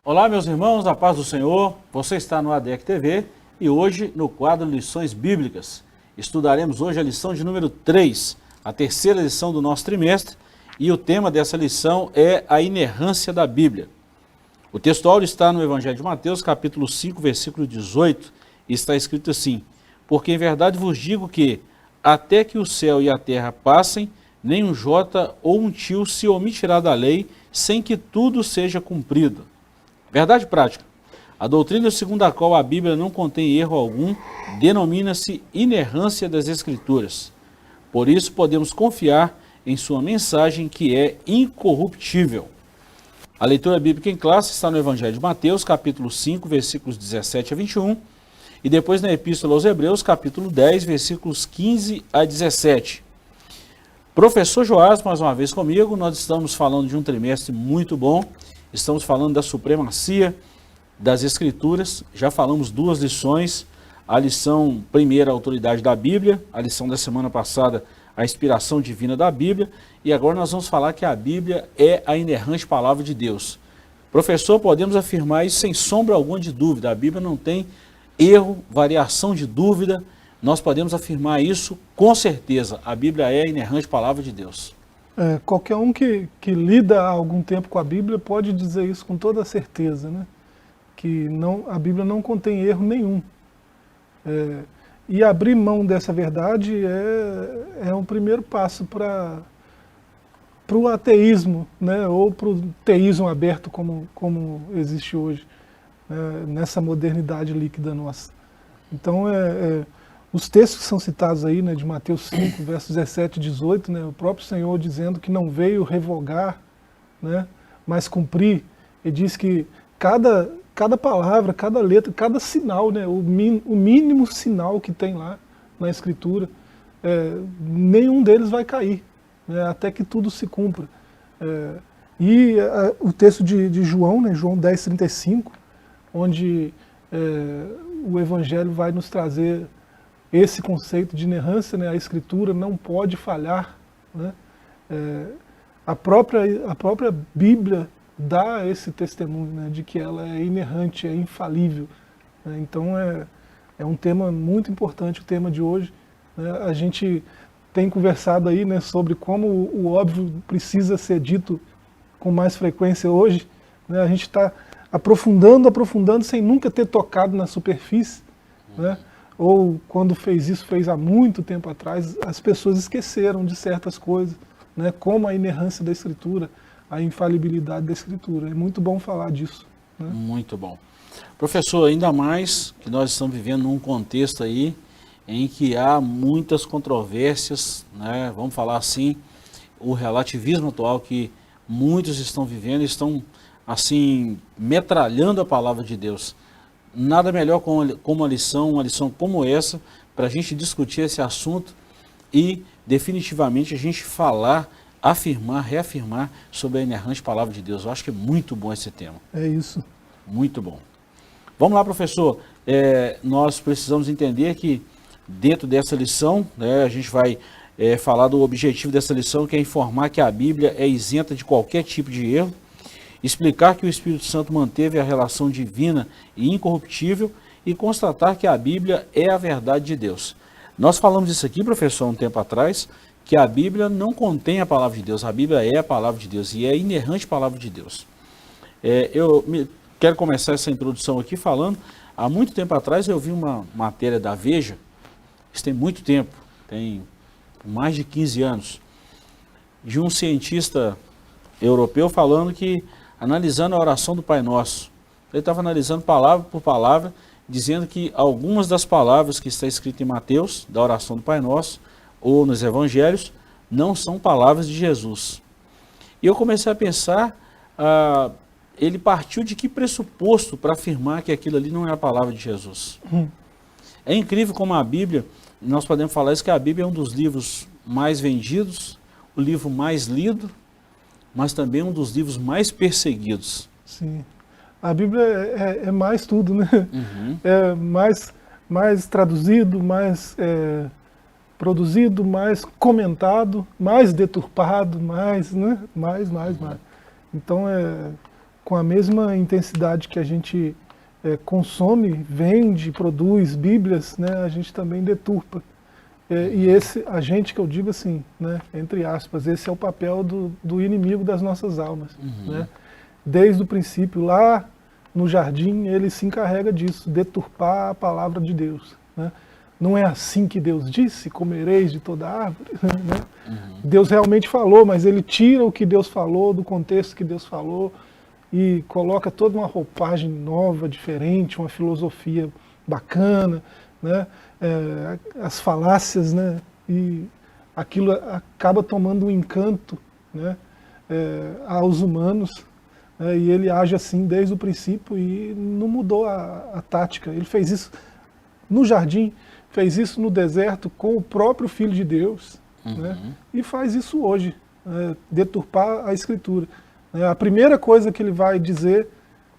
Olá, meus irmãos, a paz do Senhor. Você está no ADEC TV e hoje, no quadro Lições Bíblicas, estudaremos hoje a lição de número 3, a terceira lição do nosso trimestre, e o tema dessa lição é a inerrância da Bíblia. O textual está no Evangelho de Mateus, capítulo 5, versículo 18, e está escrito assim: porque em verdade vos digo que, até que o céu e a terra passem, nem um jota ou um tio se omitirá da lei, sem que tudo seja cumprido. Verdade prática. A doutrina segundo a qual a Bíblia não contém erro algum denomina-se inerrância das Escrituras. Por isso podemos confiar em sua mensagem, que é incorruptível. A leitura bíblica em classe está no Evangelho de Mateus, capítulo 5, versículos 17 a 21, e depois na Epístola aos Hebreus, capítulo 10, versículos 15 a 17. Professor Joás, mais uma vez comigo, nós estamos falando de um trimestre muito bom. Estamos falando da supremacia das Escrituras, já falamos duas lições, a lição primeira, a autoridade da Bíblia, a lição da semana passada, a inspiração divina da Bíblia, e agora nós vamos falar que a Bíblia é a inerrante palavra de Deus. Professor, podemos afirmar isso sem sombra alguma de dúvida, a Bíblia não tem erro, variação de dúvida, nós podemos afirmar isso com certeza, a Bíblia é a inerrante palavra de Deus. Qualquer um que lida há algum tempo com a Bíblia pode dizer isso com toda certeza, né? Que a Bíblia não contém erro nenhum. E abrir mão dessa verdade é um primeiro passo para o ateísmo, né? Ou para o teísmo aberto como existe hoje, nessa modernidade líquida nossa. Então, os textos que são citados aí, né, de Mateus 5, versos 17 e 18, né, o próprio Senhor dizendo que não veio revogar, né, mas cumprir. Ele diz que cada palavra, cada letra, cada sinal, né, o mínimo sinal que tem lá na Escritura, nenhum deles vai cair, né, até que tudo se cumpra. O texto de João, né, João 10, 35, onde o Evangelho vai nos trazer esse conceito de inerrância, né? A Escritura não pode falhar, né? A própria Bíblia dá esse testemunho, né, de que ela é inerrante, é infalível, né? Então é um tema muito importante, o tema de hoje, né? A gente tem conversado aí, né, sobre como o óbvio precisa ser dito com mais frequência hoje, né? A gente está aprofundando sem nunca ter tocado na superfície, né? Ou quando fez isso, fez há muito tempo atrás, as pessoas esqueceram de certas coisas, né, como a inerrância da Escritura, a infalibilidade da Escritura. É muito bom falar disso, né? Muito bom. Professor, ainda mais que nós estamos vivendo num contexto aí em que há muitas controvérsias, né, vamos falar assim, o relativismo atual que muitos estão vivendo, estão assim metralhando a palavra de Deus. Nada melhor como uma lição como essa, para a gente discutir esse assunto e definitivamente a gente falar, afirmar, reafirmar sobre a inerrante palavra de Deus. Eu acho que é muito bom esse tema. É isso. Muito bom. Vamos lá, professor. Nós precisamos entender que dentro dessa lição, né, a gente vai falar do objetivo dessa lição, que é informar que a Bíblia é isenta de qualquer tipo de erro, explicar que o Espírito Santo manteve a relação divina e incorruptível e constatar que a Bíblia é a verdade de Deus. Nós falamos isso aqui, professor, um tempo atrás, que a Bíblia não contém a palavra de Deus, a Bíblia é a palavra de Deus e é a inerrante palavra de Deus. Quero começar essa introdução aqui falando, há muito tempo atrás eu vi uma matéria da Veja, isso tem muito tempo, tem mais de 15 anos, de um cientista europeu falando que analisando a oração do Pai Nosso. Ele estava analisando palavra por palavra, dizendo que algumas das palavras que está escritas em Mateus, da oração do Pai Nosso, ou nos Evangelhos, não são palavras de Jesus. E eu comecei a pensar, ele partiu de que pressuposto para afirmar que aquilo ali não é a palavra de Jesus? É incrível como a Bíblia, nós podemos falar isso, que a Bíblia é um dos livros mais vendidos, o livro mais lido, mas também um dos livros mais perseguidos. Sim. A Bíblia é mais tudo, né? Uhum. É mais traduzido, mais produzido, mais comentado, mais deturpado, mais, né? Mais. Então com a mesma intensidade que a gente consome, vende, produz Bíblias, né, a gente também deturpa. E esse, a gente que eu digo assim, né, entre aspas, esse é o papel do inimigo das nossas almas. Né? Desde o princípio, lá no jardim, ele se encarrega disso, deturpar a palavra de Deus. Né? Não é assim que Deus disse, comereis de toda árvore. Né? Deus realmente falou, mas ele tira o que Deus falou, do contexto que Deus falou, e coloca toda uma roupagem nova, diferente, uma filosofia bacana, né? As falácias, né? E aquilo acaba tomando um encanto, né? Aos humanos, né? E ele age assim desde o princípio e não mudou a tática. Ele fez isso no jardim, fez isso no deserto com o próprio Filho de Deus, né? E faz isso hoje, deturpar a Escritura. A primeira coisa que ele vai dizer,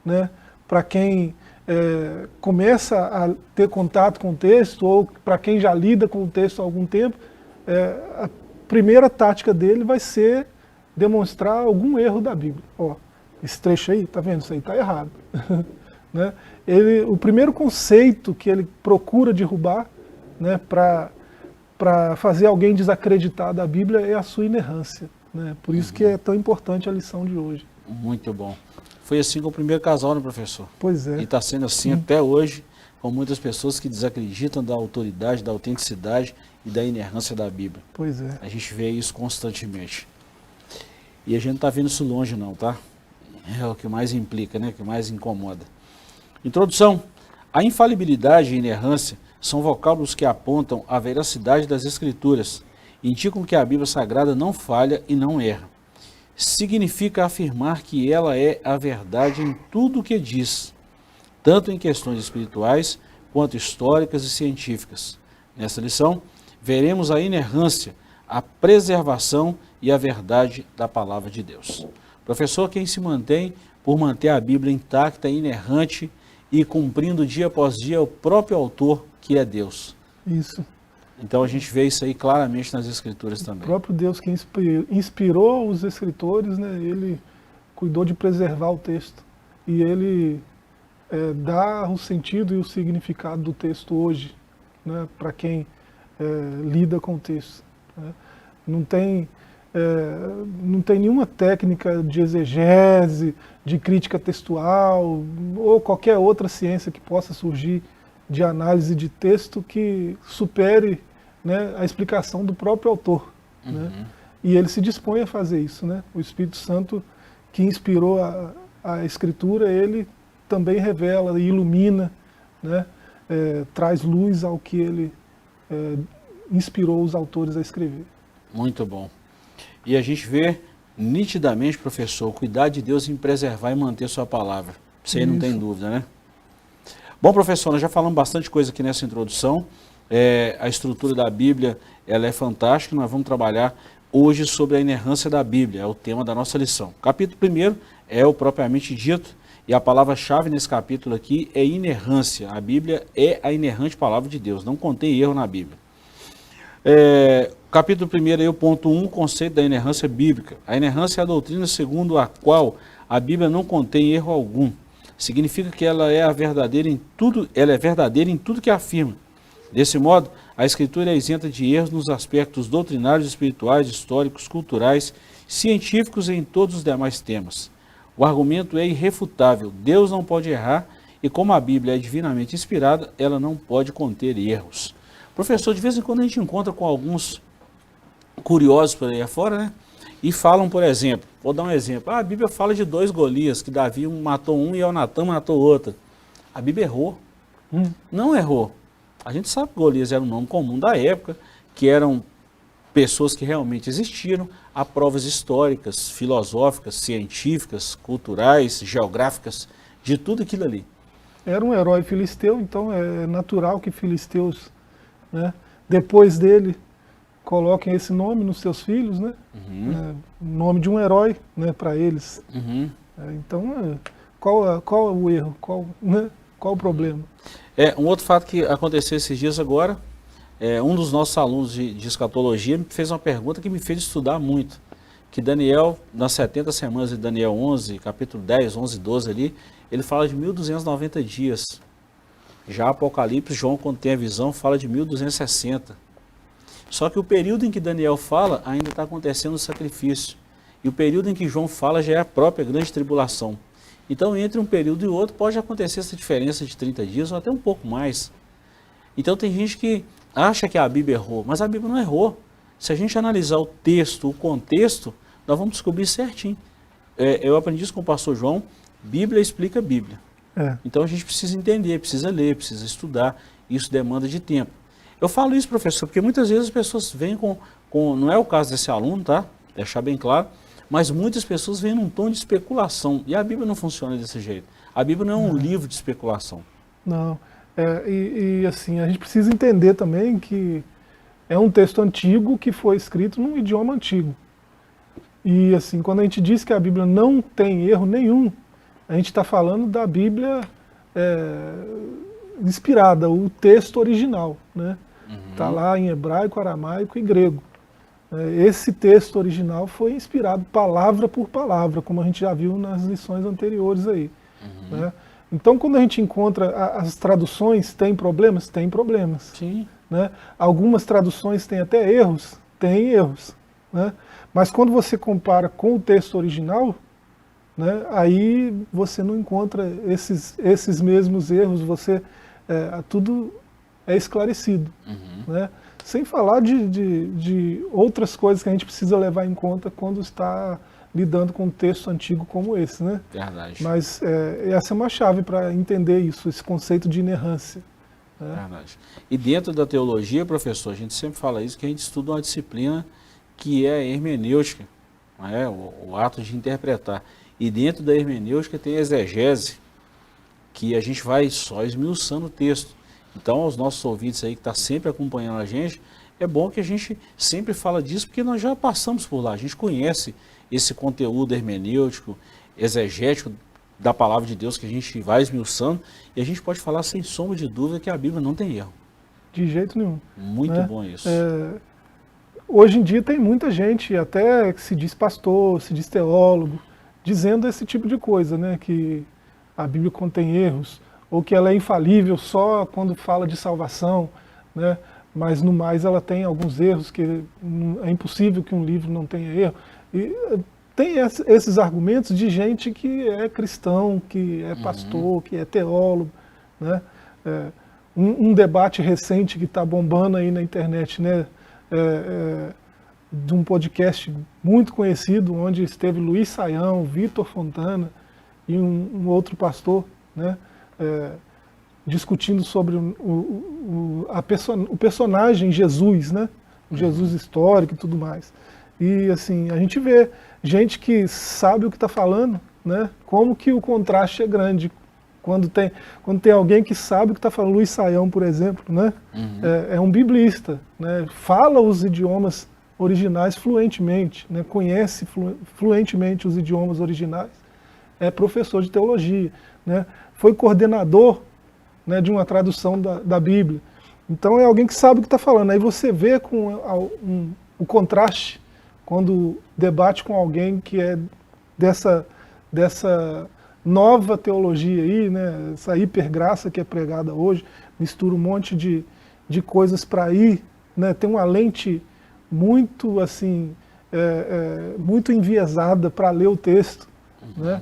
né, para quem começa a ter contato com o texto, ou para quem já lida com o texto há algum tempo, a primeira tática dele vai ser demonstrar algum erro da Bíblia. Ó, esse trecho aí, tá vendo? Isso aí está errado. Né? O primeiro conceito que ele procura derrubar, né, para fazer alguém desacreditar da Bíblia é a sua inerrância. Né? Por isso que é tão importante a lição de hoje. Muito bom. Foi assim com o primeiro casal, né, professor? Pois é. E está sendo assim até hoje, com muitas pessoas que desacreditam da autoridade, da autenticidade e da inerrância da Bíblia. Pois é. A gente vê isso constantemente. E a gente não está vendo isso longe não, tá? É o que mais implica, né? O que mais incomoda. Introdução. A infalibilidade e a inerrância são vocábulos que apontam a veracidade das Escrituras, indicam que a Bíblia Sagrada não falha e não erra. Significa afirmar que ela é a verdade em tudo o que diz, tanto em questões espirituais quanto históricas e científicas. Nessa lição, veremos a inerrância, a preservação e a verdade da palavra de Deus. Professor, quem se mantém por manter a Bíblia intacta, inerrante e cumprindo dia após dia o próprio autor, que é Deus. Isso. Então a gente vê isso aí claramente nas Escrituras também. O próprio Deus que inspirou os escritores, né, ele cuidou de preservar o texto. E ele dá o sentido e o significado do texto hoje, né, para quem lida com o texto. Né. Não tem nenhuma técnica de exegese, de crítica textual, ou qualquer outra ciência que possa surgir de análise de texto que supere, né, a explicação do próprio autor. Né? E ele se dispõe a fazer isso. Né? O Espírito Santo que inspirou a Escritura, ele também revela e ilumina, né, traz luz ao que ele inspirou os autores a escrever. Muito bom. E a gente vê nitidamente, professor, o cuidado de Deus em preservar e manter sua palavra. Isso aí não tem dúvida, né? Bom, professor, nós já falamos bastante coisa aqui nessa introdução. A estrutura da Bíblia, ela é fantástica. Nós vamos trabalhar hoje sobre a inerrância da Bíblia, é o tema da nossa lição. Capítulo 1 é o propriamente dito, e a palavra-chave nesse capítulo aqui é inerrância. A Bíblia é a inerrante palavra de Deus, não contém erro na Bíblia. Capítulo 1 aí, o ponto 1, conceito da inerrância bíblica. A inerrância é a doutrina segundo a qual a Bíblia não contém erro algum. Significa que ela é verdadeira em tudo que afirma. Desse modo, a Escritura é isenta de erros nos aspectos doutrinários, espirituais, históricos, culturais, científicos e em todos os demais temas. O argumento é irrefutável. Deus não pode errar e como a Bíblia é divinamente inspirada, ela não pode conter erros. Professor, de vez em quando a gente encontra com alguns curiosos por aí afora, né? E falam, por exemplo, vou dar um exemplo, a Bíblia fala de 2 Golias, que Davi matou um e Elnatã matou outro. A Bíblia errou. Não errou. A gente sabe que Golias era um nome comum da época, que eram pessoas que realmente existiram, há provas históricas, filosóficas, científicas, culturais, geográficas, de tudo aquilo ali. Era um herói filisteu, então é natural que filisteus, né, depois dele, coloquem esse nome nos seus filhos, né? Nome de um herói, né, para eles. Então, qual o erro? Qual o problema? Um outro fato que aconteceu esses dias agora, um dos nossos alunos de escatologia me fez uma pergunta que me fez estudar muito. que Daniel, nas 70 semanas de Daniel 11, capítulo 10, 11, 12 ali, ele fala de 1290 dias. Já Apocalipse, João, quando tem a visão, fala de 1260. Só que o período em que Daniel fala, ainda está acontecendo o sacrifício. E o período em que João fala já é a própria grande tribulação. Então, entre um período e outro, pode acontecer essa diferença de 30 dias ou até um pouco mais. Então, tem gente que acha que a Bíblia errou, mas a Bíblia não errou. Se a gente analisar o texto, o contexto, nós vamos descobrir certinho. Eu aprendi isso com o pastor João, Bíblia explica a Bíblia. Então, a gente precisa entender, precisa ler, precisa estudar, isso demanda de tempo. Eu falo isso, professor, porque muitas vezes as pessoas vêm não é o caso desse aluno, tá? Deixar bem claro, mas muitas pessoas vêm num tom de especulação, e a Bíblia não funciona desse jeito. A Bíblia não é um livro de especulação. Não, assim, a gente precisa entender também que é um texto antigo que foi escrito num idioma antigo. E assim, quando a gente diz que a Bíblia não tem erro nenhum, a gente está falando da Bíblia inspirada, o texto original, né? Está lá em hebraico, aramaico e grego. Esse texto original foi inspirado palavra por palavra, como a gente já viu nas lições anteriores aí. Né? Então, quando a gente encontra as traduções, tem problemas? Tem problemas. Sim. Né? Algumas traduções têm até erros? Tem erros. Né? Mas quando você compara com o texto original, né, aí você não encontra esses mesmos erros, tudo é esclarecido. Né? Sem falar de outras coisas que a gente precisa levar em conta quando está lidando com um texto antigo como esse. Né? Verdade. Mas essa é uma chave para entender isso, esse conceito de inerrância. Né? Verdade. E dentro da teologia, professor, a gente sempre fala isso, que a gente estuda uma disciplina que é a hermenêutica, não é? O ato de interpretar. E dentro da hermenêutica tem a exegese, que a gente vai só esmiuçando o texto. Então, aos nossos ouvintes aí que estão sempre acompanhando a gente, é bom que a gente sempre fala disso, porque nós já passamos por lá, a gente conhece esse conteúdo hermenêutico, exegético da palavra de Deus que a gente vai esmiuçando, e a gente pode falar sem sombra de dúvida que a Bíblia não tem erro. De jeito nenhum. Muito né? bom isso. Hoje em dia tem muita gente, até que se diz pastor, se diz teólogo, dizendo esse tipo de coisa, né? Que a Bíblia contém erros, ou que ela é infalível só quando fala de salvação, né? Mas no mais ela tem alguns erros, que é impossível que um livro não tenha erro. E tem esses argumentos de gente que é cristão, que é pastor, que é teólogo. Né? Um debate recente que está bombando aí na internet, né? De um podcast muito conhecido, onde esteve Luiz Saião, Vitor Fontana e um outro pastor, né? Discutindo sobre o personagem Jesus, né? O Jesus histórico e tudo mais. E assim, a gente vê gente que sabe o que está falando, né? Como que o contraste é grande quando tem alguém que sabe o que está falando. Luiz Saião, por exemplo, né? É um biblista, né? Fala os idiomas originais fluentemente, né? Conhece fluentemente os idiomas originais, é professor de teologia, né? Foi coordenador, né, de uma tradução da Bíblia. Então é alguém que sabe o que está falando. Aí você vê com o contraste quando debate com alguém que é dessa nova teologia aí, né, essa hipergraça que é pregada hoje, mistura um monte de coisas para ir, né, tem uma lente muito assim, muito enviesada para ler o texto, né?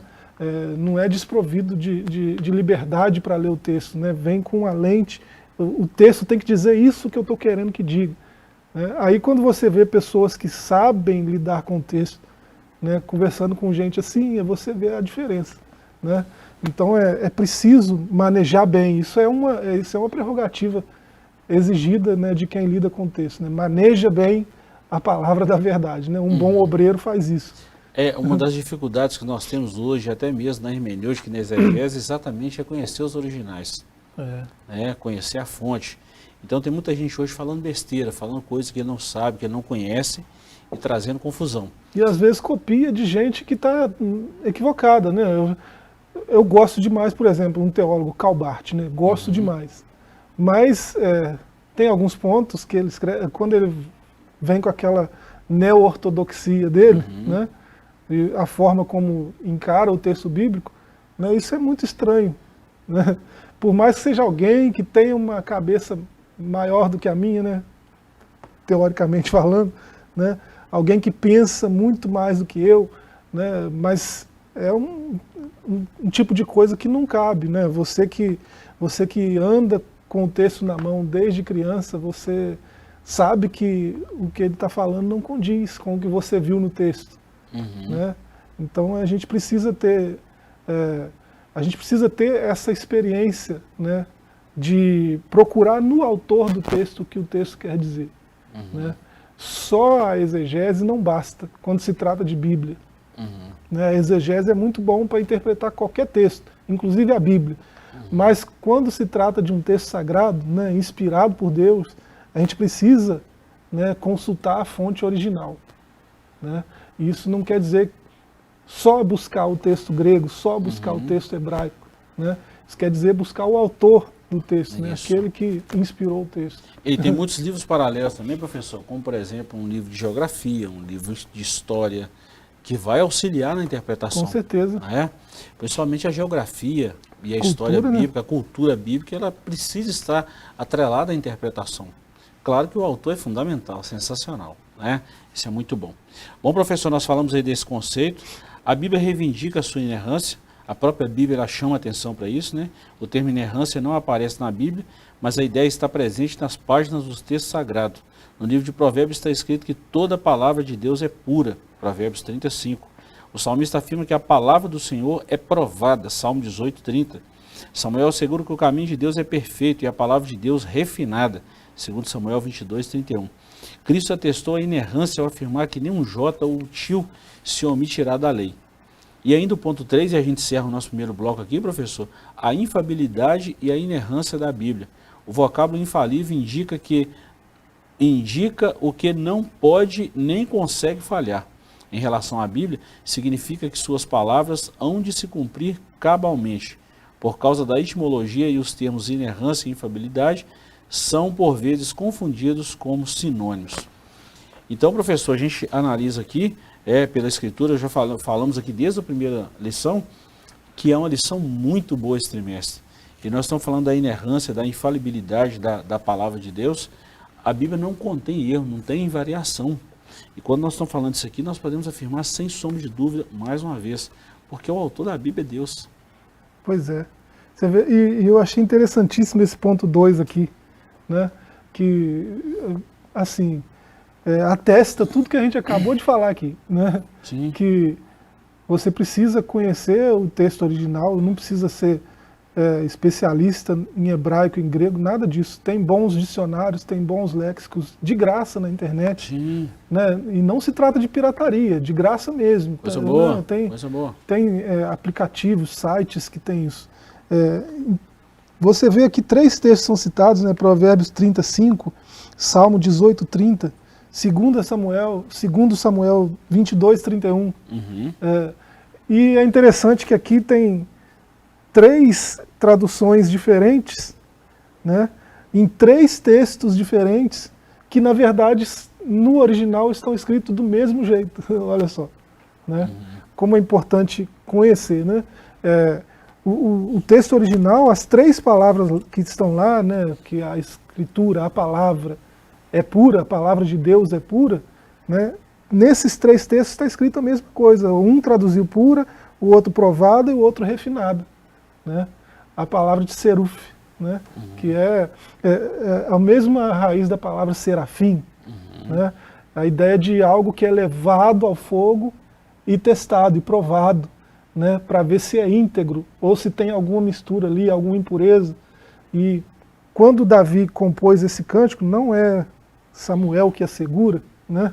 Não é desprovido de liberdade para ler o texto, né? Vem com uma lente, o texto tem que dizer isso que eu estou querendo que diga. Né? Aí quando você vê pessoas que sabem lidar com o texto, né, conversando com gente assim, você vê a diferença. Né? Então é preciso manejar bem, isso é uma prerrogativa exigida, né, de quem lida com o texto. Né? Maneja bem a palavra da verdade, né? Um bom obreiro faz isso. Uma das dificuldades que nós temos hoje, até mesmo na hermenêutica e na exegese, exatamente é conhecer os originais, conhecer a fonte. Então tem muita gente hoje falando besteira, falando coisas que ele não sabe, que ele não conhece, e trazendo confusão. E às vezes copia de gente que está equivocada, né? Eu gosto demais, por exemplo, um teólogo, Calbart, né? Gosto demais. Mas tem alguns pontos que ele escreve, quando ele vem com aquela neo-ortodoxia dele, né? E a forma como encara o texto bíblico, né? Isso é muito estranho, né? Por mais que seja alguém que tenha uma cabeça maior do que a minha, né? Teoricamente falando, né? Alguém que pensa muito mais do que eu, né? Mas é um tipo de coisa que não cabe, né? Você que anda com o texto na mão desde criança, você sabe que o que ele está falando não condiz com o que você viu no texto, né? Então a gente precisa ter essa experiência, né? De procurar no autor do texto o que o texto quer dizer, né? Só a exegese não basta quando se trata de Bíblia. Né? A exegese é muito bom para interpretar qualquer texto, inclusive a Bíblia. Mas quando se trata de um texto sagrado, né, inspirado por Deus, a gente precisa, né, consultar a fonte original. Né? E isso não quer dizer só buscar o texto grego, só buscar o texto hebraico. Né? Isso quer dizer buscar o autor do texto, né? Aquele que inspirou o texto. E tem muitos livros paralelos também, professor, como por exemplo um livro de geografia, um livro de história, que vai auxiliar na interpretação. Com certeza. Né? Principalmente a geografia e a Cultura, história bíblica, né? a cultura bíblica, ela precisa estar atrelada à interpretação. Claro que o autor é fundamental, sensacional, né? Isso é muito bom. Bom, professor, nós falamos aí desse conceito. A Bíblia reivindica a sua inerrância. A própria Bíblia ela chama atenção para isso, né? O termo inerrância não aparece na Bíblia, mas a ideia está presente nas páginas dos textos sagrados. No livro de Provérbios está escrito que toda palavra de Deus é pura, Provérbios 35. O salmista afirma que a palavra do Senhor é provada, Salmo 18, 30. Samuel assegura que o caminho de Deus é perfeito e a palavra de Deus refinada, segundo Samuel 22, 31. Cristo atestou a inerrância ao afirmar que nenhum jota ou tio se omitirá da lei. E ainda o ponto 3, e a gente encerra o nosso primeiro bloco aqui, professor, a infalibilidade e a inerrância da Bíblia. O vocábulo infalível indica o que não pode nem consegue falhar. Em relação à Bíblia, significa que suas palavras hão de se cumprir cabalmente. Por causa da etimologia e os termos inerrância e infalibilidade, são por vezes confundidos como sinônimos. Então, professor, a gente analisa aqui, pela escritura, já falamos aqui desde a primeira lição, que é uma lição muito boa esse trimestre. E nós estamos falando da inerrância, da infalibilidade da palavra de Deus. A Bíblia não contém erro, não tem variação. E quando nós estamos falando isso aqui, nós podemos afirmar sem sombra de dúvida, mais uma vez, porque o autor da Bíblia é Deus. Pois é. Você vê, e eu achei interessantíssimo esse ponto 2 aqui, né? Que, assim, atesta tudo que a gente acabou de falar aqui, né? Sim. Que você precisa conhecer o texto original, não precisa ser especialista em hebraico, em grego, nada disso. Tem bons dicionários, tem bons léxicos de graça na internet. Sim. Né? E não se trata de pirataria, de graça mesmo. Coisa boa, tem, coisa boa. Tem aplicativos, sites que tem isso. Você vê aqui 3 textos são citados, né? Provérbios 35, Salmo 18, 30, 2 Samuel 22, 31. E é interessante que aqui tem 3 traduções diferentes, né? Em 3 textos diferentes, que na verdade no original estão escritos do mesmo jeito. Olha só, né? Como é importante conhecer, né? O texto original, as 3 palavras que estão lá, né? Que a escritura, a palavra é pura, a palavra de Deus é pura, né? Nesses 3 textos está escrito a mesma coisa. Um traduziu pura, o outro provada e o outro refinada. Né? A palavra de seruf, né? Que é a mesma raiz da palavra serafim. Né? A ideia de algo que é levado ao fogo e testado e provado, né? Para ver se é íntegro ou se tem alguma mistura ali, alguma impureza. E quando Davi compôs esse cântico, não é Samuel que assegura, né?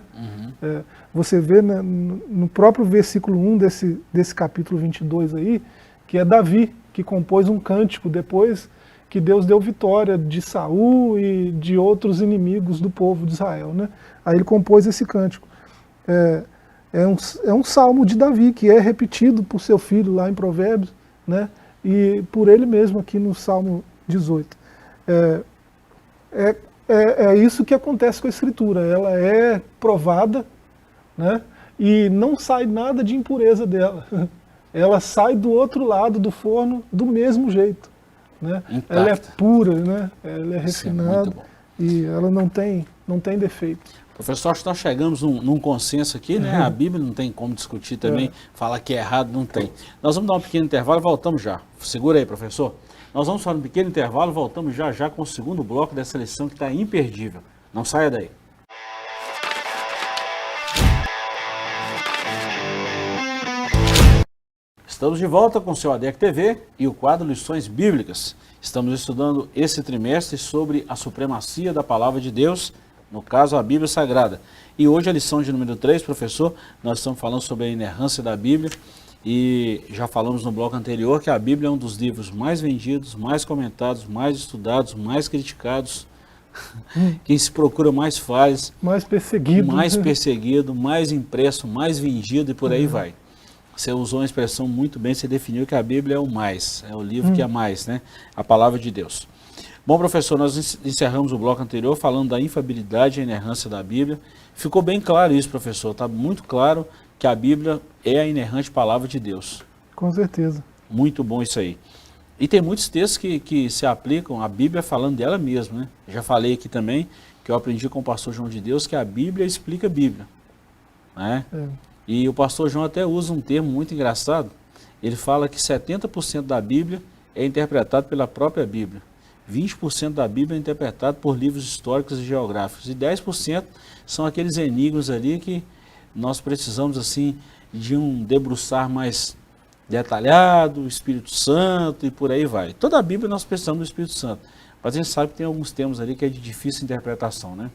Você vê, né, no próprio versículo 1 desse capítulo 22 aí, que é Davi que compôs um cântico depois que Deus deu vitória de Saul e de outros inimigos do povo de Israel, né? Aí ele compôs esse cântico. É um salmo de Davi, que é repetido por seu filho lá em Provérbios, né? E por ele mesmo aqui no Salmo 18. É isso que acontece com a Escritura. Ela é provada, né? E não sai nada de impureza dela. Ela sai do outro lado do forno do mesmo jeito, né? Ela é pura, né? Ela é refinada e ela não tem defeito. Professor, acho que nós chegamos num consenso aqui, né? A Bíblia não tem como discutir também, falar que é errado, não tem. Nós vamos dar um pequeno intervalo e voltamos já. Segura aí, professor. Nós vamos fazer um pequeno intervalo e voltamos já com o segundo bloco dessa lição que está imperdível. Não saia daí. Estamos de volta com o seu ADEC TV e o quadro Lições Bíblicas. Estamos estudando esse trimestre sobre a supremacia da Palavra de Deus, no caso a Bíblia Sagrada. E hoje a lição de número 3, professor, nós estamos falando sobre a inerrância da Bíblia e já falamos no bloco anterior que a Bíblia é um dos livros mais vendidos, mais comentados, mais estudados, mais criticados, quem se procura mais faz, mais perseguido, mais impresso, mais vendido e por aí vai. Você usou uma expressão muito bem, você definiu que a Bíblia é o mais, é o livro que é mais, né? A Palavra de Deus. Bom, professor, nós encerramos o bloco anterior falando da infabilidade e inerrância da Bíblia. Ficou bem claro isso, professor, está muito claro que a Bíblia é a inerrante Palavra de Deus. Com certeza. Muito bom isso aí. E tem muitos textos que se aplicam à Bíblia falando dela mesma, né? Já falei aqui também, que eu aprendi com o pastor João de Deus, que a Bíblia explica a Bíblia, né? E o pastor João até usa um termo muito engraçado. Ele fala que 70% da Bíblia é interpretado pela própria Bíblia. 20% da Bíblia é interpretado por livros históricos e geográficos. E 10% são aqueles enigmas ali que nós precisamos, assim, de um debruçar mais detalhado, o Espírito Santo e por aí vai. Toda a Bíblia nós precisamos do Espírito Santo. Mas a gente sabe que tem alguns termos ali que é de difícil interpretação, né?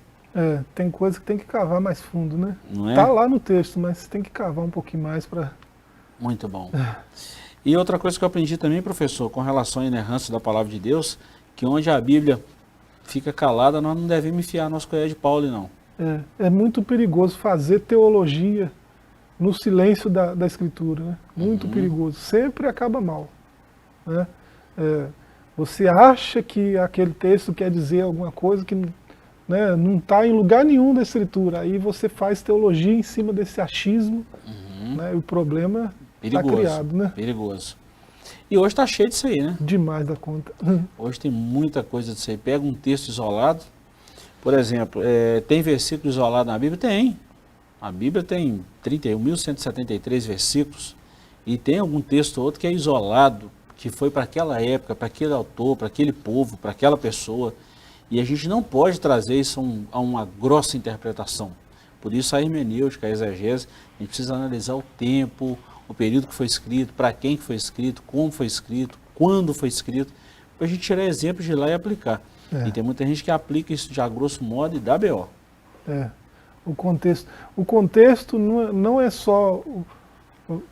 Tem coisa que tem que cavar mais fundo, né? Não é? Tá lá no texto, mas tem que cavar um pouquinho mais para... Muito bom. E outra coisa que eu aprendi também, professor, com relação à inerrância da Palavra de Deus, que onde a Bíblia fica calada, nós não devemos enfiar nosso colher de pau ali, não. É muito perigoso fazer teologia no silêncio da Escritura, né? Muito perigoso. Sempre acaba mal, né? Você acha que aquele texto quer dizer alguma coisa que, né, não está em lugar nenhum da Escritura. Aí você faz teologia em cima desse achismo, né, e o problema está criado, né? Perigoso. E hoje está cheio disso aí, né? Demais da conta. Hoje tem muita coisa disso aí. Pega um texto isolado, por exemplo, tem versículo isolado na Bíblia? Tem. A Bíblia tem 31.173 versículos e tem algum texto ou outro que é isolado, que foi para aquela época, para aquele autor, para aquele povo, para aquela pessoa. E a gente não pode trazer isso a uma grossa interpretação. Por isso a hermenêutica, a exegese, a gente precisa analisar o tempo, o período que foi escrito, para quem que foi escrito, como foi escrito, quando foi escrito, para a gente tirar exemplos de lá e aplicar. E tem muita gente que aplica isso de a grosso modo e dá B.O. O contexto não é só...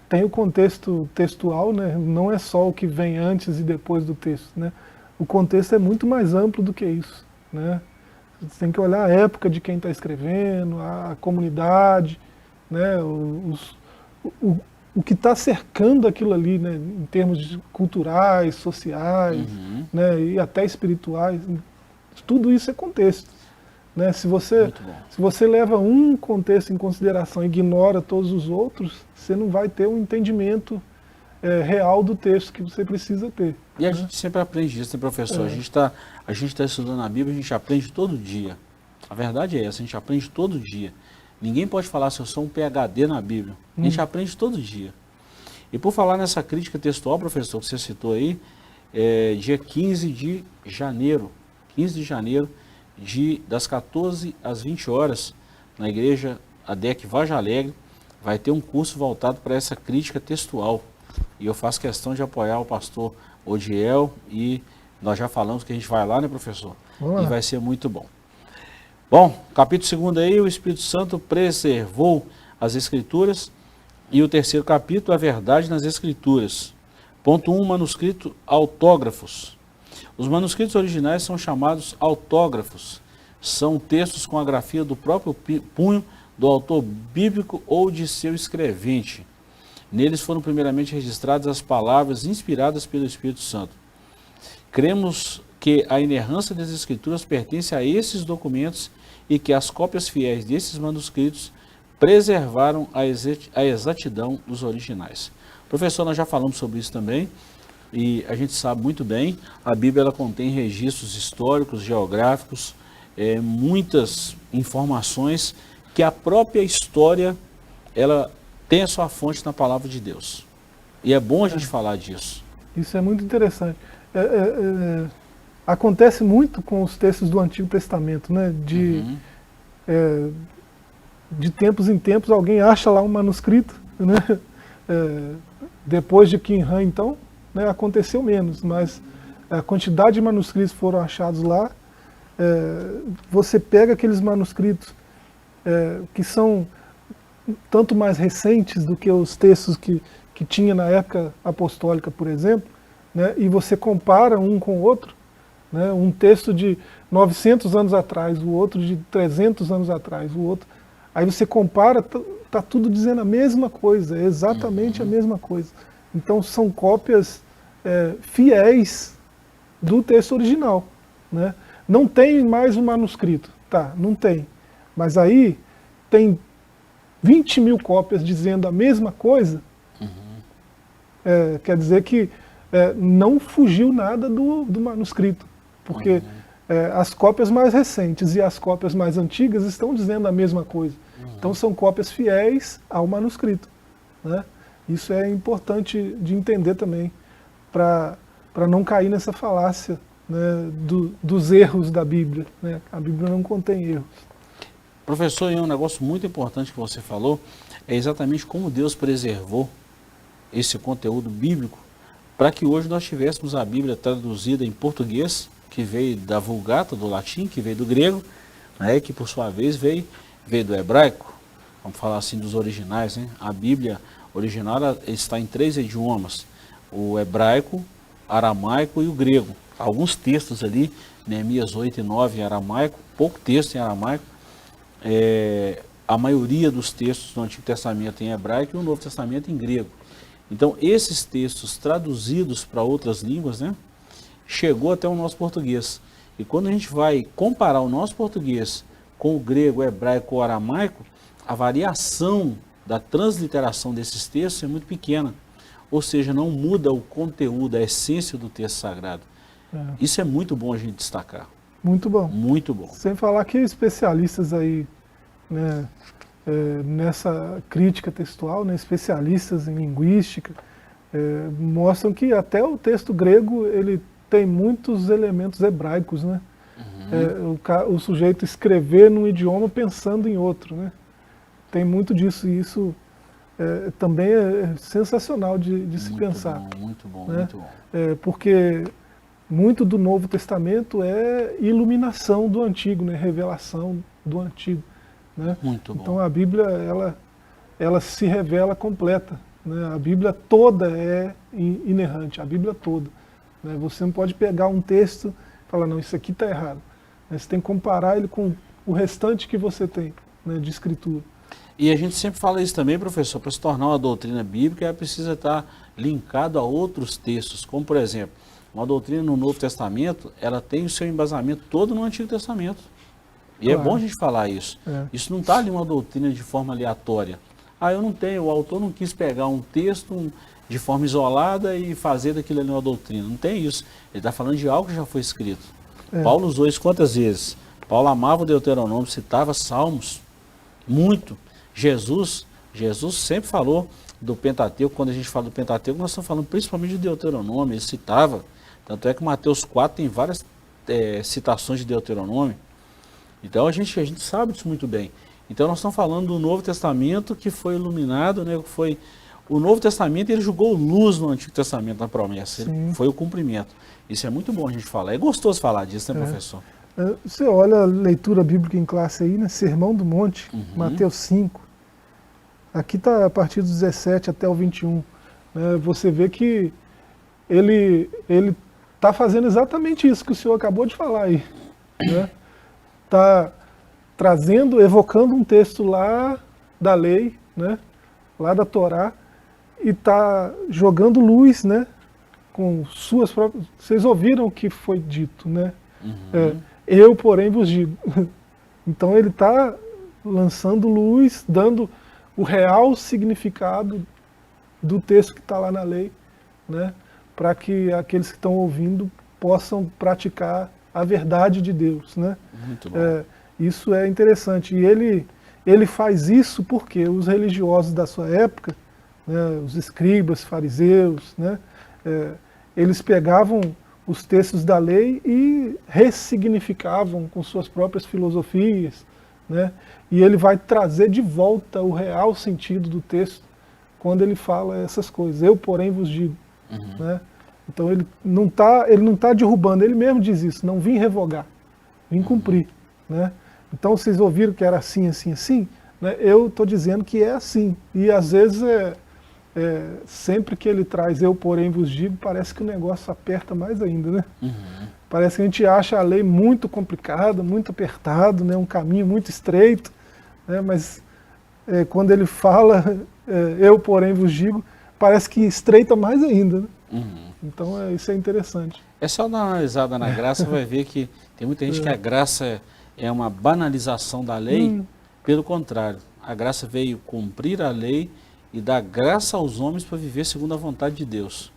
Tem o contexto textual, né? Não é só o que vem antes e depois do texto, né? O contexto é muito mais amplo do que isso, né? Você tem que olhar a época de quem está escrevendo, a comunidade, né? O que está cercando aquilo ali, né? Em termos culturais, sociais, né? E até espirituais. Tudo isso é contexto, né? Se você leva um contexto em consideração e ignora todos os outros, você não vai ter um entendimento real do texto que você precisa ter. E a gente sempre aprende isso, né, professor? A gente está estudando a Bíblia, a gente aprende todo dia. A verdade é essa, a gente aprende todo dia. Ninguém pode falar se eu sou um PhD na Bíblia. A gente aprende todo dia. E por falar nessa crítica textual, professor, que você citou aí, dia 15 de janeiro, das 14 às 20 horas, na igreja ADEC Vargem Alegre, vai ter um curso voltado para essa crítica textual. E eu faço questão de apoiar o pastor Odiel e nós já falamos que a gente vai lá, né, professor? E vai ser muito bom. Bom, capítulo 2 aí, o Espírito Santo preservou as Escrituras. E o terceiro capítulo, a verdade nas Escrituras. Ponto 1, manuscrito autógrafos. Os manuscritos originais são chamados autógrafos. São textos com a grafia do próprio punho do autor bíblico ou de seu escrevente. Neles foram primeiramente registradas as palavras inspiradas pelo Espírito Santo. Cremos que a inerrância das Escrituras pertence a esses documentos e que as cópias fiéis desses manuscritos preservaram a exatidão dos originais. Professor, nós já falamos sobre isso também, e a gente sabe muito bem, a Bíblia ela contém registros históricos, geográficos, muitas informações que a própria história ela tem a sua fonte na palavra de Deus. E é bom a gente falar disso. Isso é muito interessante. Acontece muito com os textos do Antigo Testamento, né? De tempos em tempos alguém acha lá um manuscrito, né? Depois de Qumran Han, então, né, aconteceu menos, mas a quantidade de manuscritos foram achados lá. Você pega aqueles manuscritos que são tanto mais recentes do que os textos que tinha na época apostólica, por exemplo, né, e você compara um com o outro, né, um texto de 900 anos atrás, o outro de 300 anos atrás, o outro. Aí você compara, tá tudo dizendo a mesma coisa, exatamente a mesma coisa. Então são cópias fiéis do texto original, né? Não tem mais um manuscrito, tá, não tem. Mas aí tem 20 mil cópias dizendo a mesma coisa, quer dizer que não fugiu nada do manuscrito, porque as cópias mais recentes e as cópias mais antigas estão dizendo a mesma coisa. Então são cópias fiéis ao manuscrito, né? Isso é importante de entender também, para não cair nessa falácia, né, dos erros da Bíblia, né? A Bíblia não contém erros. Professor, e um negócio muito importante que você falou, é exatamente como Deus preservou esse conteúdo bíblico, para que hoje nós tivéssemos a Bíblia traduzida em português, que veio da Vulgata, do latim, que veio do grego, né, que por sua vez veio do hebraico, vamos falar assim dos originais, né? A Bíblia original está em 3 idiomas, o hebraico, aramaico e o grego. Alguns textos ali, Neemias 8 e 9 em aramaico, pouco texto em aramaico, a maioria dos textos do Antigo Testamento em hebraico e o Novo Testamento em grego. Então, esses textos traduzidos para outras línguas, né, chegou até o nosso português. E quando a gente vai comparar o nosso português com o grego, o hebraico ou o aramaico, a variação da transliteração desses textos é muito pequena. Ou seja, não muda o conteúdo, a essência do texto sagrado. Isso é muito bom a gente destacar. Muito bom. Muito bom. Sem falar que especialistas aí, né, nessa crítica textual, né, especialistas em linguística, mostram que até o texto grego ele tem muitos elementos hebraicos, né? O sujeito escrever num idioma pensando em outro, né? Tem muito disso, e isso também é sensacional de se pensar. Muito bom, né? muito bom. Porque muito do Novo Testamento é iluminação do Antigo, né? Revelação do Antigo. Né? Muito bom. Então a Bíblia, ela se revela completa. Né? A Bíblia toda é inerrante, a Bíblia toda. Né? Você não pode pegar um texto e falar, não, isso aqui está errado. Né? Você tem que comparar ele com o restante que você tem, né, de escritura. E a gente sempre fala isso também, professor, para se tornar uma doutrina bíblica, ela precisa estar linkado a outros textos, como por exemplo, uma doutrina no Novo Testamento, ela tem o seu embasamento todo no Antigo Testamento. E claro, é bom a gente falar isso. Isso não está ali uma doutrina de forma aleatória. Eu não tenho, o autor não quis pegar um texto de forma isolada e fazer daquilo ali uma doutrina. Não tem isso. Ele está falando de algo que já foi escrito. Paulo usou isso quantas vezes? Paulo amava o Deuteronômio, citava Salmos, muito. Jesus sempre falou do Pentateuco. Quando a gente fala do Pentateuco, nós estamos falando principalmente de Deuteronômio, ele citava. Tanto é que Mateus 4 tem várias citações de Deuteronômio. Então a gente sabe disso muito bem. Então nós estamos falando do Novo Testamento que foi iluminado, né? O Novo Testamento ele jogou luz no Antigo Testamento na promessa, foi o cumprimento. Isso é muito bom a gente falar. É gostoso falar disso, né, professor? Você olha a leitura bíblica em classe aí, né? Sermão do Monte, Mateus 5. Aqui está a partir do 17 até o 21. Né? Você vê que ele está fazendo exatamente isso que o senhor acabou de falar aí. Né? Está trazendo, evocando um texto lá da lei, né? Lá da Torá, e está jogando luz, né? Com suas próprias... Vocês ouviram o que foi dito, né? Eu, porém, vos digo. Então ele está lançando luz, dando o real significado do texto que está lá na lei, né? Para que aqueles que estão ouvindo possam praticar a verdade de Deus, né? Muito bom. Isso é interessante. E ele faz isso porque os religiosos da sua época, né, os escribas, fariseus, né, eles pegavam os textos da lei e ressignificavam com suas próprias filosofias, né? E ele vai trazer de volta o real sentido do texto quando ele fala essas coisas. Eu, porém, vos digo. Né? Então ele não tá derrubando, ele mesmo diz isso, não vim revogar, vim cumprir. Né? Então vocês ouviram que era assim, assim, assim, né? Eu estou dizendo que é assim. E às vezes, sempre que ele traz eu, porém, vos digo, parece que o negócio aperta mais ainda. Né? Parece que a gente acha a lei muito complicada, muito apertado, né? Um caminho muito estreito, né? Mas quando ele fala, eu, porém, vos digo, parece que estreita mais ainda. Né? Então isso é interessante. É só dar uma analisada na graça, vai ver que tem muita gente que a graça é uma banalização da lei. Pelo contrário, a graça veio cumprir a lei e dar graça aos homens para viver segundo a vontade de Deus.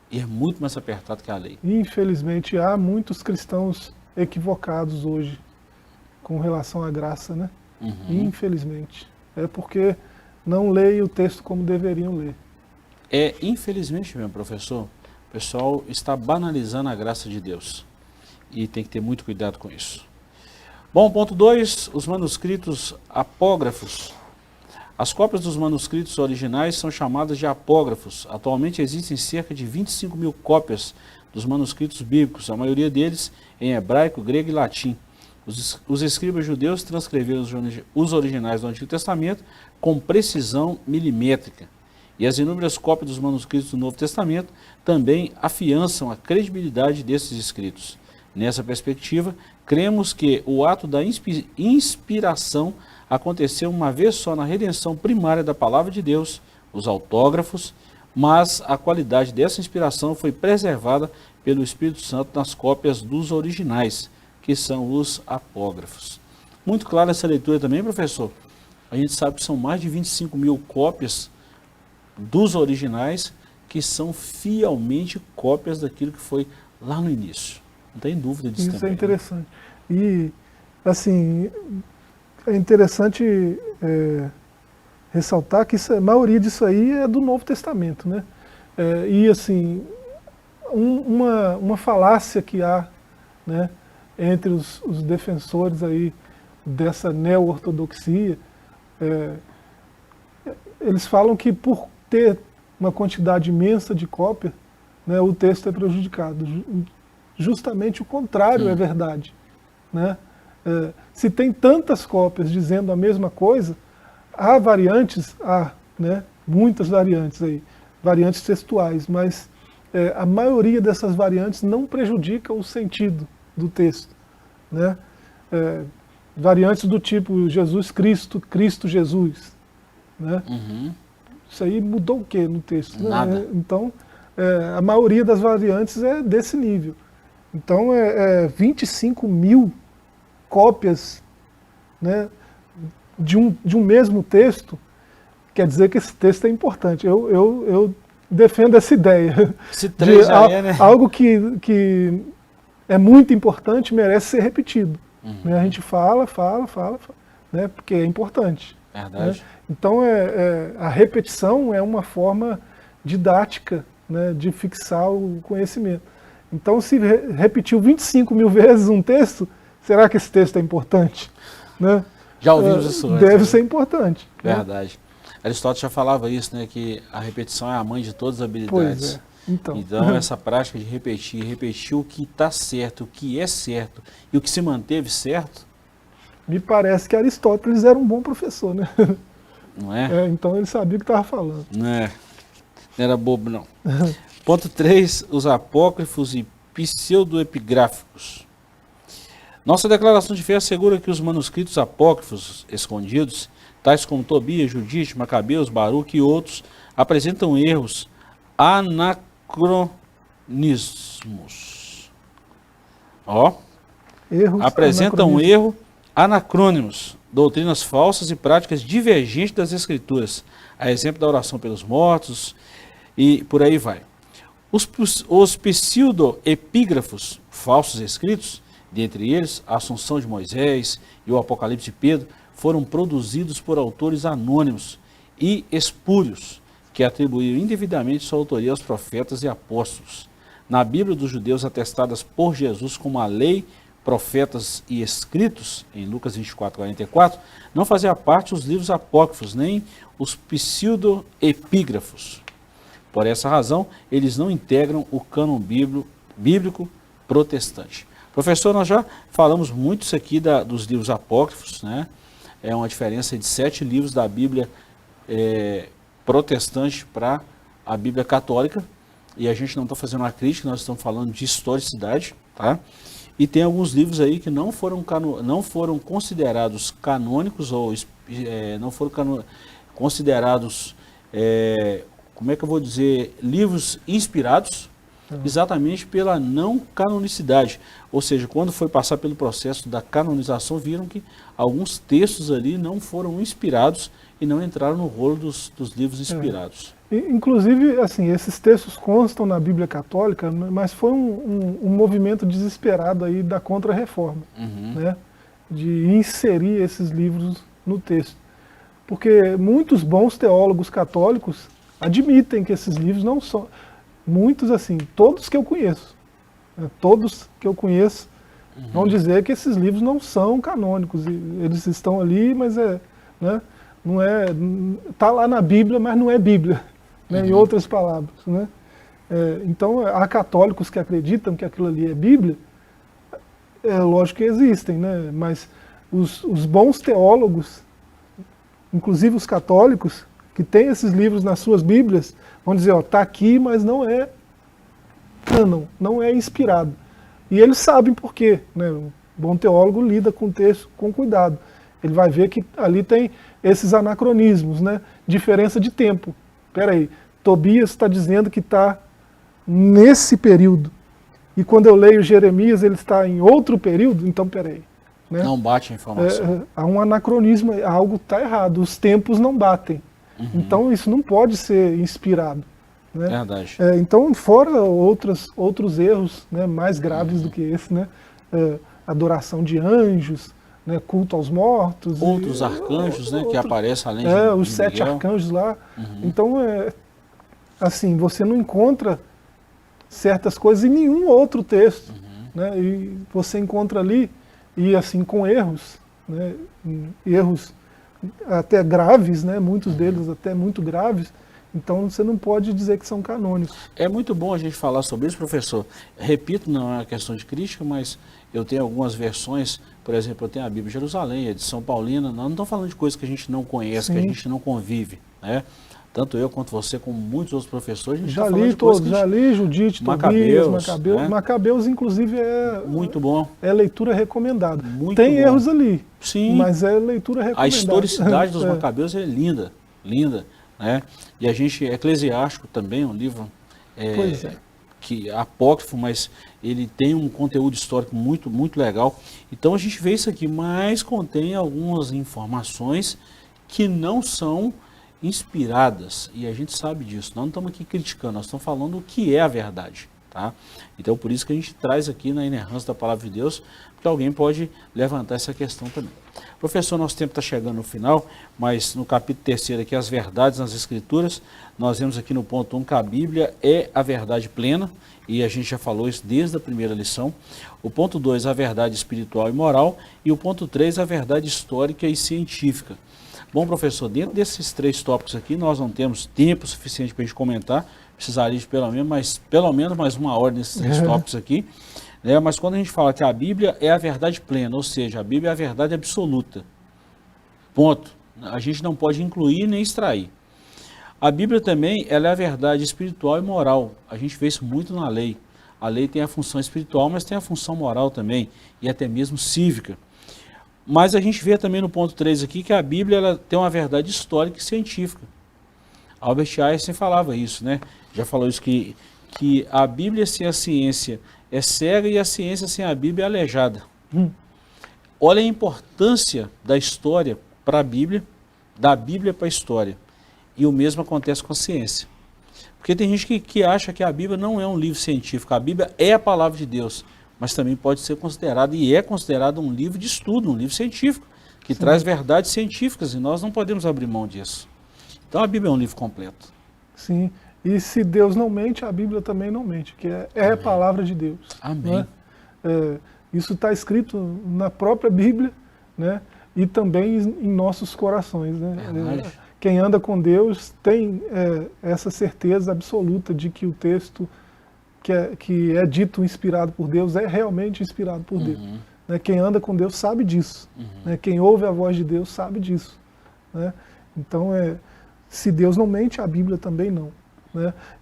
E é muito mais apertado que a lei. Infelizmente há muitos cristãos equivocados hoje com relação à graça, né? Infelizmente. É porque não leem o texto como deveriam ler. Infelizmente mesmo, professor, o pessoal está banalizando a graça de Deus. E tem que ter muito cuidado com isso. Bom, ponto 2, os manuscritos apógrafos. As cópias dos manuscritos originais são chamadas de apógrafos. Atualmente existem cerca de 25 mil cópias dos manuscritos bíblicos, a maioria deles em hebraico, grego e latim. Os escribas judeus transcreveram os originais do Antigo Testamento com precisão milimétrica. E as inúmeras cópias dos manuscritos do Novo Testamento também afiançam a credibilidade desses escritos. Nessa perspectiva, cremos que o ato da inspiração aconteceu uma vez só na redenção primária da Palavra de Deus, os autógrafos, mas a qualidade dessa inspiração foi preservada pelo Espírito Santo nas cópias dos originais, que são os apógrafos. Muito clara essa leitura também, professor? A gente sabe que são mais de 25 mil cópias dos originais que são fielmente cópias daquilo que foi lá no início. Não tem dúvida disso também. Isso é interessante. Né? E, assim, é interessante ressaltar que a maioria disso aí é do Novo Testamento, né? E, assim, uma falácia que há, né, entre os defensores aí dessa neo-ortodoxia, eles falam que por ter uma quantidade imensa de cópia, né, o texto é prejudicado. Justamente o contrário é verdade. Né? Se tem tantas cópias dizendo a mesma coisa, há variantes, né, muitas variantes aí, variantes textuais, mas a maioria dessas variantes não prejudica o sentido do texto. Né? Variantes do tipo Jesus Cristo, Cristo Jesus. Né? Isso aí mudou o que no texto? Nada. Né? Então, a maioria das variantes é desse nível. Então, 25 mil cópias, né, de um mesmo texto, quer dizer que esse texto é importante. Eu defendo essa ideia. Se três já né? Algo que é muito importante merece ser repetido. Né? A gente fala, né, porque é importante. Verdade. Né? Então, a repetição é uma forma didática, né, de fixar o conhecimento. Então, se repetiu 25 mil vezes um texto, será que esse texto é importante? Né? Já ouvimos isso antes. Deve ser importante. Verdade. Né? Aristóteles já falava isso, né, que a repetição é a mãe de todas as habilidades. Então, essa prática de repetir o que está certo, o que é certo e o que se manteve certo. Me parece que Aristóteles era um bom professor, né? Não é? Então ele sabia o que estava falando. Não era bobo, não. Ponto 3, os apócrifos e pseudoepigráficos. Nossa declaração de fé assegura que os manuscritos apócrifos escondidos, tais como Tobias, Judite, Macabeus, Baruque e outros, apresentam erros anacronismos. Erros apresentam erro anacrônimos doutrinas falsas e práticas divergentes das Escrituras, a exemplo da oração pelos mortos e por aí vai. Os pseudo-epígrafos, falsos escritos, dentre eles a Assunção de Moisés e o Apocalipse de Pedro, foram produzidos por autores anônimos e espúrios, que atribuíram indevidamente sua autoria aos profetas e apóstolos. Na Bíblia dos judeus atestadas por Jesus como a lei, profetas e escritos, em Lucas 24:44, não fazia parte os livros apócrifos, nem os pseudo-epígrafos. Por essa razão, eles não integram o cânon bíblico protestante. Professor, nós já falamos muito isso aqui dos livros apócrifos, né? É uma diferença de 7 livros da Bíblia protestante para a Bíblia católica, e a gente não está fazendo uma crítica, nós estamos falando de historicidade, tá? E tem alguns livros aí que não foram considerados canônicos, ou não foram considerados, como é que eu vou dizer, livros inspirados, exatamente pela não canonicidade. Ou seja, quando foi passar pelo processo da canonização, viram que alguns textos ali não foram inspirados e não entraram no rolo dos livros inspirados. Inclusive, assim, esses textos constam na Bíblia Católica, mas foi um movimento desesperado aí da Contra-Reforma, né? De inserir esses livros no texto. Porque muitos bons teólogos católicos admitem que esses livros não são... Muitos, assim, todos que eu conheço, né, vão dizer que esses livros não são canônicos. Eles estão ali, mas né, não é... Está lá na Bíblia, mas não é Bíblia, né, em outras palavras. Né? Então, há católicos que acreditam que aquilo ali é Bíblia, lógico que existem, né, mas os bons teólogos, inclusive os católicos, que têm esses livros nas suas Bíblias, vão dizer, ó, tá aqui, mas não é cânon, não é inspirado. E eles sabem por quê, né? O bom teólogo lida com o texto com cuidado. Ele vai ver que ali tem esses anacronismos, né? Diferença de tempo. Espera aí, Tobias está dizendo que está nesse período. E quando eu leio Jeremias, ele está em outro período, então espera aí. Né? Não bate a informação. Há um anacronismo, algo está errado, os tempos não batem. Então isso não pode ser inspirado. Né? Verdade. Então, fora outros erros, né, mais graves do que esse, né? Adoração de anjos, né, culto aos mortos. Outros arcanjos, né, que aparecem além de os 7 arcanjos lá. Então, assim, você não encontra certas coisas em nenhum outro texto. Né, e você encontra ali, e assim, com erros, né, erros até graves, né, muitos deles até muito graves, então você não pode dizer que são canônicos. É muito bom a gente falar sobre isso, professor. Repito, não é uma questão de crítica, mas eu tenho algumas versões, por exemplo, eu tenho a Bíblia de Jerusalém, a edição paulina, não estamos falando de coisas que a gente não conhece, que a gente não convive, né? Tanto eu quanto você, como muitos outros professores, a gente já li todos, já li Judite, Macabeus, Tobias, né? Macabeus, inclusive, muito bom. É leitura recomendada. Tem erros ali, sim, mas é leitura recomendada. A historicidade dos Macabeus é linda, linda, né? E a gente, Eclesiástico também, um livro que é apócrifo, mas ele tem um conteúdo histórico muito, muito legal. Então a gente vê isso aqui, mas contém algumas informações que não são inspiradas, e a gente sabe disso. Nós não estamos aqui criticando, nós estamos falando o que é a verdade, tá? Então por isso que a gente traz aqui na inerrância da palavra de Deus, porque alguém pode levantar essa questão também. Professor, nosso tempo está chegando no final, mas no capítulo 3 aqui, as verdades nas Escrituras, nós vemos aqui no ponto 1 que a Bíblia é a verdade plena, e a gente já falou isso desde a primeira lição. O ponto 2, a verdade espiritual e moral, e o ponto 3, a verdade histórica e científica. Bom, professor, dentro desses 3 tópicos aqui, nós não temos tempo suficiente para a gente comentar, precisaria de pelo menos mais uma hora nesses 3 tópicos aqui, né? Mas quando a gente fala que a Bíblia é a verdade plena, ou seja, a Bíblia é a verdade absoluta, ponto. A gente não pode incluir nem extrair. A Bíblia também ela é a verdade espiritual e moral, a gente vê isso muito na lei. A lei tem a função espiritual, mas tem a função moral também, e até mesmo cívica. Mas a gente vê também no ponto 3 aqui que a Bíblia ela tem uma verdade histórica e científica. Albert Einstein falava isso, né? Já falou isso, que a Bíblia sem a ciência é cega e a ciência sem a Bíblia é aleijada. olha a importância da história para a Bíblia, da Bíblia para a história. E o mesmo acontece com a ciência. Porque tem gente que acha que a Bíblia não é um livro científico, a Bíblia é a palavra de Deus, mas também pode ser considerada, e é considerado um livro de estudo, um livro científico, que traz verdades científicas, e nós não podemos abrir mão disso. Então a Bíblia é um livro completo. Sim, e se Deus não mente, a Bíblia também não mente, que é a palavra de Deus. Amém. Né? Isso está escrito na própria Bíblia, né? E também em nossos corações. Né? Quem anda com Deus tem essa certeza absoluta de que o texto que é dito inspirado por Deus é realmente inspirado por Deus. Né? Quem anda com Deus sabe disso. Né? Quem ouve a voz de Deus sabe disso. Né? Então, se Deus não mente, a Bíblia também não.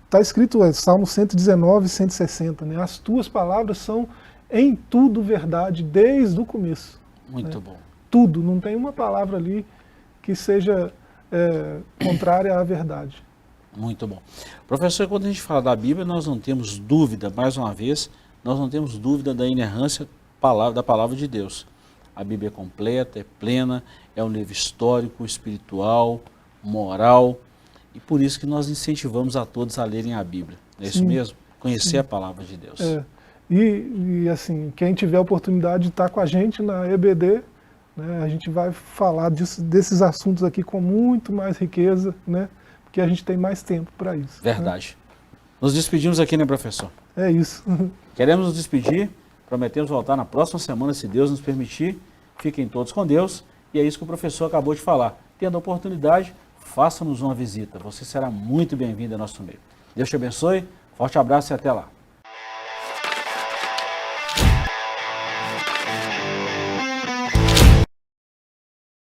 Está escrito, Salmo 119, 160, né? As tuas palavras são em tudo verdade, desde o começo. Muito bom. Tudo, não tem uma palavra ali que seja contrária à verdade. Muito bom. Professor, quando a gente fala da Bíblia, nós não temos dúvida, mais uma vez, nós não temos dúvida da inerrância da palavra de Deus. A Bíblia é completa, é plena, é um livro histórico, espiritual, moral, e por isso que nós incentivamos a todos a lerem a Bíblia. É isso mesmo? Conhecer a palavra de Deus. E assim, quem tiver a oportunidade de estar com a gente na EBD, né, a gente vai falar desses assuntos aqui com muito mais riqueza, né, porque a gente tem mais tempo para isso. Verdade. Né? Nos despedimos aqui, né, professor? É isso. Queremos nos despedir, prometemos voltar na próxima semana, se Deus nos permitir. Fiquem todos com Deus, e é isso que o professor acabou de falar. Tendo a oportunidade, faça-nos uma visita. Você será muito bem-vindo ao nosso meio. Deus te abençoe, forte abraço e até lá.